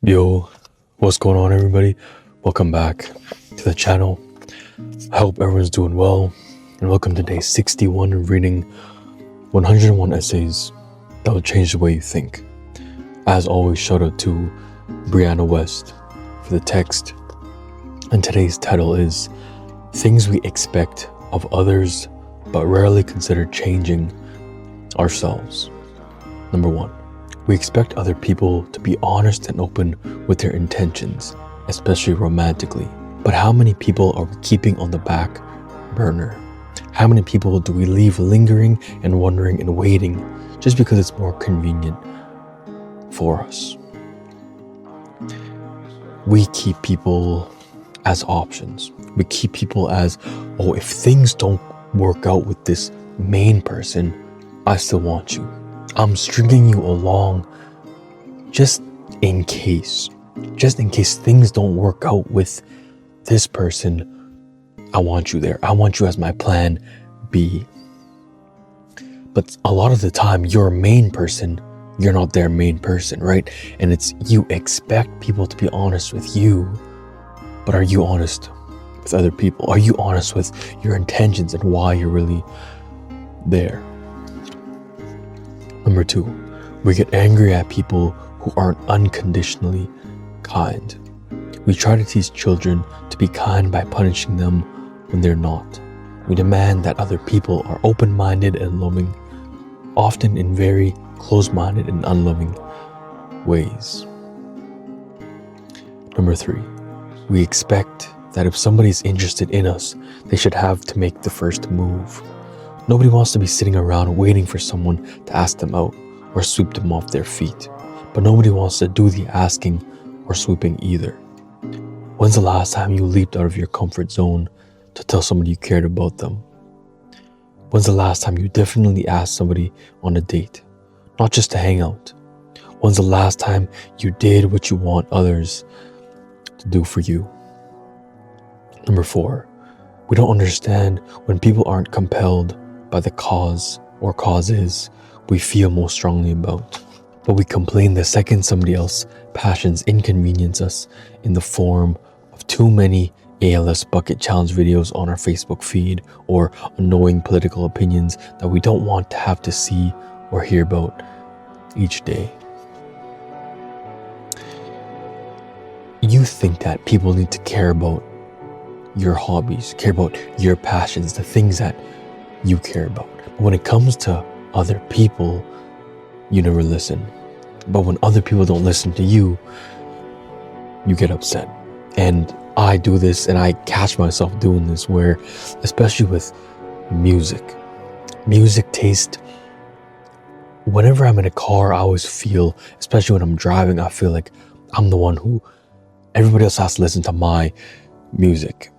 Yo, what's going on, everybody? Welcome back to the channel. I hope everyone's doing well, and welcome to day 61 of reading 101 essays that will change the way you think. As always, shout out to Brianna West for the text, and today's title is Things We Expect of Others but Rarely Consider Changing Ourselves. Number 1. We expect other people to be honest and open with their intentions, especially romantically. But how many people are we keeping on the back burner? How many people do we leave lingering and wondering and waiting just because it's more convenient for us? We keep people as options. We keep people as, oh, if things don't work out with this main person, I still want you. I'm stringing you along just in case things don't work out with this person. I want you there. I want you as my plan B. But a lot of the time, your main person, you're not their main person, right? And it's you expect people to be honest with you, but are you honest with other people? Are you honest with your intentions and why you're really there? Number 2, we get angry at people who aren't unconditionally kind. We try to teach children to be kind by punishing them when they're not. We demand that other people are open-minded and loving, often in very close-minded and unloving ways. Number 3, we expect that if somebody's interested in us, they should have to make the first move. Nobody wants to be sitting around waiting for someone to ask them out or sweep them off their feet. But nobody wants to do the asking or sweeping either. When's the last time you leaped out of your comfort zone to tell somebody you cared about them? When's the last time you definitely asked somebody on a date, not just to hang out? When's the last time you did what you want others to do for you? Number 4, we don't understand when people aren't compelled by the cause or causes we feel most strongly about. But we complain the second somebody else's passions inconvenience us in the form of too many ALS bucket challenge videos on our Facebook feed or annoying political opinions that we don't want to have to see or hear about each day. You think that people need to care about your hobbies, care about your passions, the things that you care about. But when it comes to other people, you never listen. But when other people don't listen to you, you get upset. And I do this, and I catch myself doing this, where, especially with music taste, whenever I'm in a car, I always feel, especially when I'm driving, I feel like I'm the one who, everybody else has to listen to my music.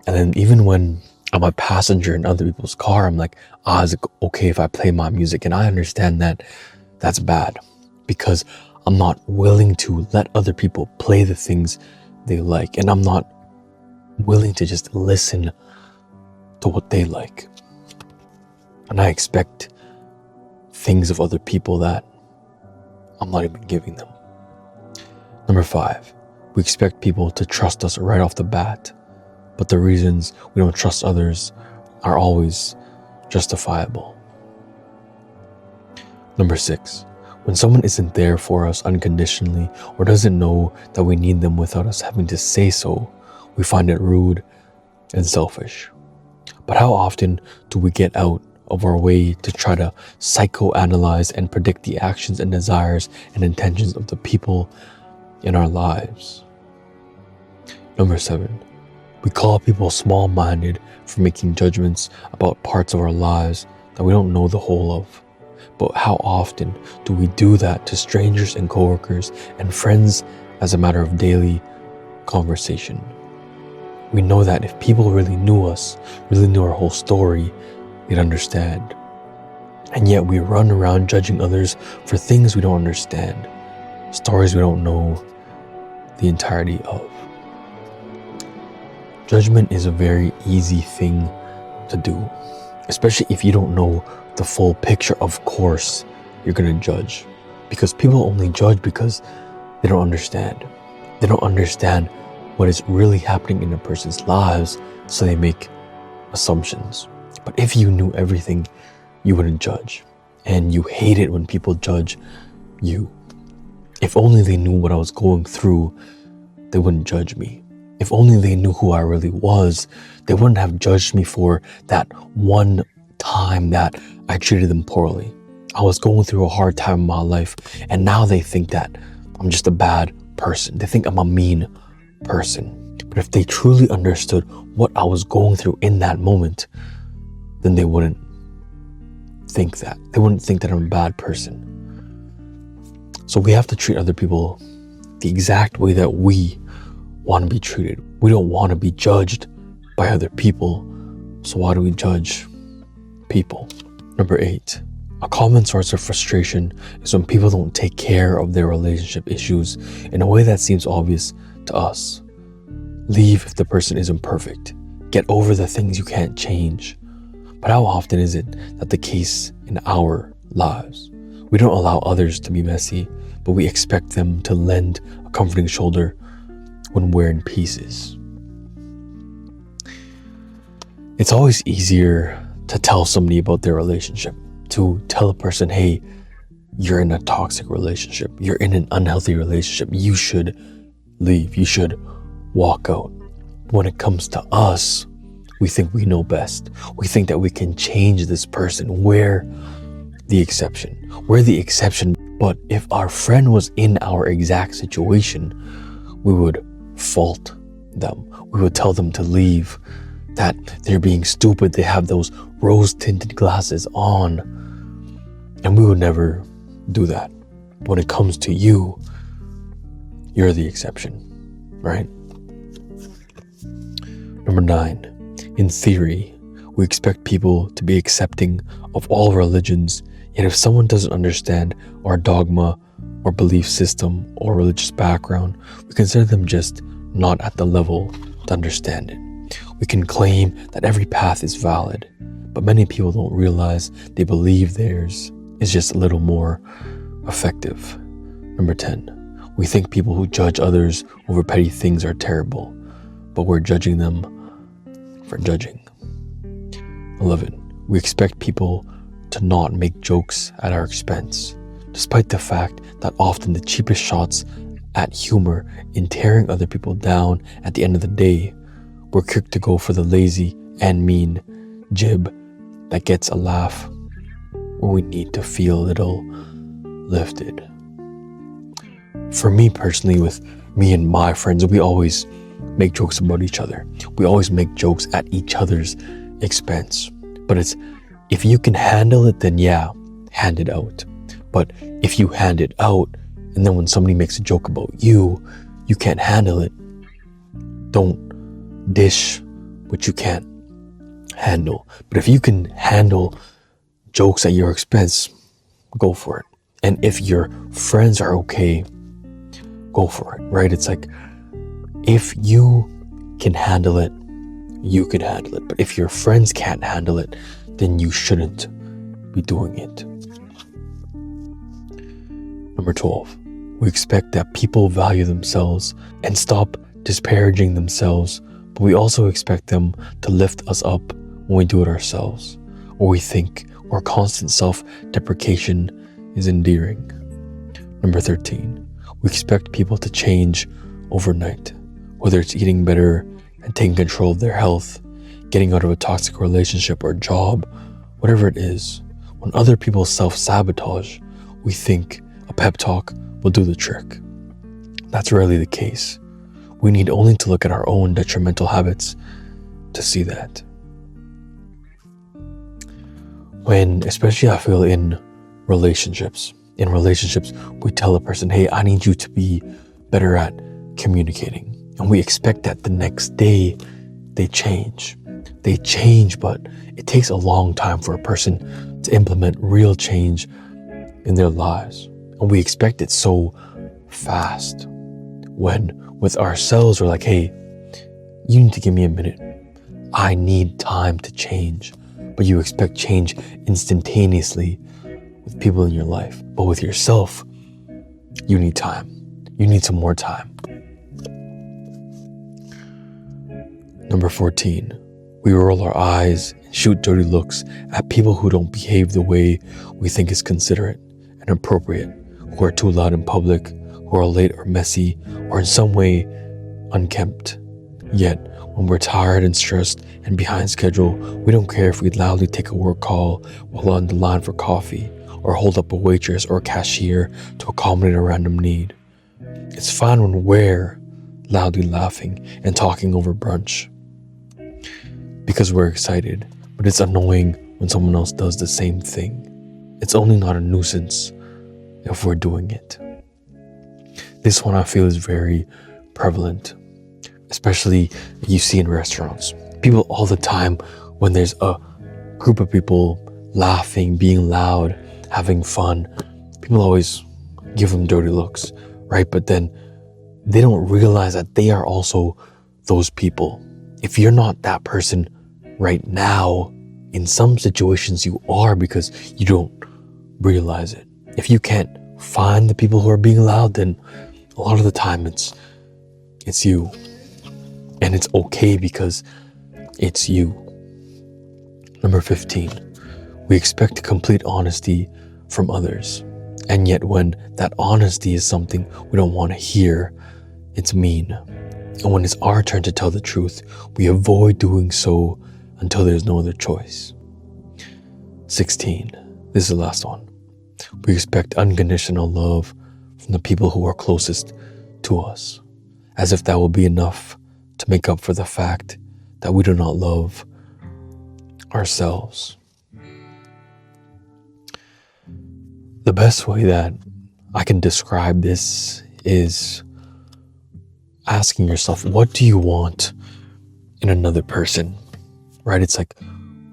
And then even when I'm a passenger in other people's car, I'm like, is it okay if I play my music? And I understand that that's bad because I'm not willing to let other people play the things they like. And I'm not willing to just listen to what they like. And I expect things of other people that I'm not even giving them. Number 5, we expect people to trust us right off the bat. But the reasons we don't trust others are always justifiable. Number 6, when someone isn't there for us unconditionally or doesn't know that we need them without us having to say so, we find it rude and selfish. But how often do we get out of our way to try to psychoanalyze and predict the actions and desires and intentions of the people in our lives? Number 7, we call people small-minded for making judgments about parts of our lives that we don't know the whole of. But how often do we do that to strangers and coworkers and friends as a matter of daily conversation? We know that if people really knew us, really knew our whole story, they'd understand. And yet we run around judging others for things we don't understand, stories we don't know the entirety of. Judgment is a very easy thing to do, especially if you don't know the full picture. Of course, you're going to judge because people only judge because They don't understand. They don't understand what is really happening in a person's lives, so they make assumptions. But if you knew everything, you wouldn't judge. And you hate it when people judge you. If only they knew what I was going through, they wouldn't judge me. If only they knew who I really was, they wouldn't have judged me for that one time that I treated them poorly. I was going through a hard time in my life, and now they think that I'm just a bad person. They think I'm a mean person. But if they truly understood what I was going through in that moment, then they wouldn't think that. They wouldn't think that I'm a bad person. So we have to treat other people the exact way that we want to be treated. We don't want to be judged by other people. So why do we judge people? Number 8, a common source of frustration is when people don't take care of their relationship issues in a way that seems obvious to us. Leave if the person isn't perfect. Get over the things you can't change. But how often is it that the case in our lives? We don't allow others to be messy, but we expect them to lend a comforting shoulder when we're in pieces. It's always easier to tell somebody about their relationship, to tell a person, hey, you're in a toxic relationship, you're in an unhealthy relationship, you should leave, you should walk out. When it comes to us, we think we know best. We think that we can change this person. We're the exception. We're the exception. But if our friend was in our exact situation, we would fault them. We would tell them to leave, that they're being stupid, they have those rose-tinted glasses on. And we would never do that. When it comes to you, you're the exception, right? Number 9, in theory, we expect people to be accepting of all religions, yet if someone doesn't understand our dogma or belief system or religious background, we consider them just not at the level to understand it. We can claim that every path is valid, but many people don't realize they believe theirs is just a little more effective. Number 10, we think people who judge others over petty things are terrible, but we're judging them for judging. 11, we expect people to not make jokes at our expense, despite the fact that often the cheapest shots at humor in tearing other people down at the end of the day, we're quick to go for the lazy and mean jib that gets a laugh when we need to feel a little lifted. For me personally, with me and my friends, we always make jokes about each other. We always make jokes at each other's expense. But it's, if you can handle it, then yeah, hand it out. But if you hand it out, and then when somebody makes a joke about you, you can't handle it, don't dish what you can't handle. But if you can handle jokes at your expense, go for it. And if your friends are okay, go for it, right? It's like, if you can handle it, you can handle it. But if your friends can't handle it, then you shouldn't be doing it. Number 12, we expect that people value themselves and stop disparaging themselves, but we also expect them to lift us up when we do it ourselves, or we think our constant self-deprecation is endearing. Number 13, we expect people to change overnight, whether it's eating better and taking control of their health, getting out of a toxic relationship or job, whatever it is. When other people self-sabotage, we think a pep talk will do the trick. That's rarely the case. We need only to look at our own detrimental habits to see that. When, especially I feel in relationships, we tell a person, hey, I need you to be better at communicating. And we expect that the next day they change. They change, but it takes a long time for a person to implement real change in their lives. And we expect it so fast. When with ourselves, we're like, hey, you need to give me a minute. I need time to change. But you expect change instantaneously with people in your life. But with yourself, you need time. You need some more time. Number 14, we roll our eyes and shoot dirty looks at people who don't behave the way we think is considerate and appropriate, who are too loud in public, who are late or messy, or in some way unkempt. Yet, when we're tired and stressed and behind schedule, we don't care if we loudly take a work call while on the line for coffee, or hold up a waitress or a cashier to accommodate a random need. It's fine when we're loudly laughing and talking over brunch because we're excited, but it's annoying when someone else does the same thing. It's only not a nuisance if we're doing it. This one I feel is very prevalent, especially you see in restaurants. People all the time, when there's a group of people laughing, being loud, having fun, people always give them dirty looks, right? But then they don't realize that they are also those people. If you're not that person right now, in some situations you are, because you don't realize it. If you can't find the people who are being loud, then a lot of the time it's you. And it's okay because it's you. Number 15, we expect complete honesty from others. And yet when that honesty is something we don't want to hear, it's mean. And when it's our turn to tell the truth, we avoid doing so until there's no other choice. 16, this is the last one. We expect unconditional love from the people who are closest to us, as if that will be enough to make up for the fact that we do not love ourselves. The best way that I can describe this is asking yourself, what do you want in another person? Right? It's like,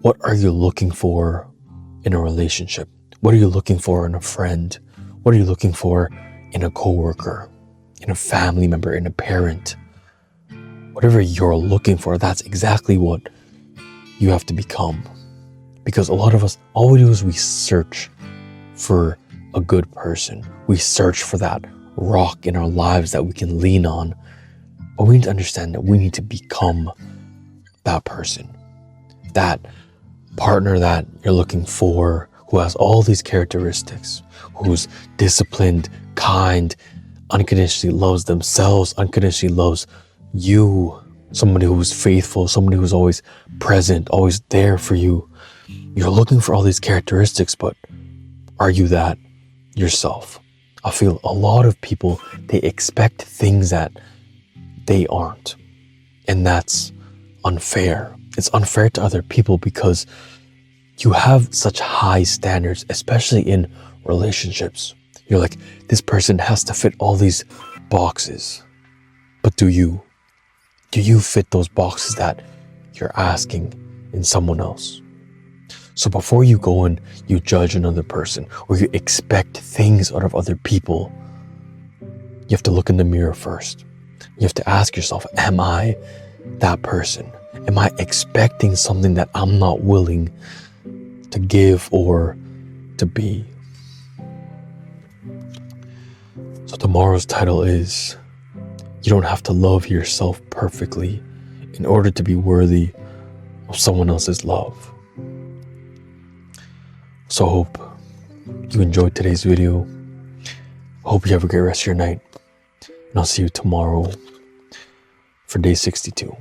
what are you looking for in a relationship? What are you looking for in a friend? What are you looking for in a coworker, in a family member, in a parent? Whatever you're looking for, that's exactly what you have to become. Because a lot of us, all we do is we search for a good person. We search for that rock in our lives that we can lean on. But we need to understand that we need to become that person. That partner that you're looking for, who has all these characteristics, who's disciplined, kind, unconditionally loves themselves, unconditionally loves you, somebody who's faithful, somebody who's always present, always there for you. You're looking for all these characteristics, but are you that yourself? I feel a lot of people, they expect things that they aren't. And that's unfair. It's unfair to other people because you have such high standards, especially in relationships. You're like, this person has to fit all these boxes. But do you? Do you fit those boxes that you're asking in someone else? So before you go and you judge another person or you expect things out of other people, you have to look in the mirror first. You have to ask yourself, am I that person? Am I expecting something that I'm not willing to give or to be? So tomorrow's title is, you don't have to love yourself perfectly in order to be worthy of someone else's love. So I hope you enjoyed today's video. I hope you have a great rest of your night. And I'll see you tomorrow for day 62.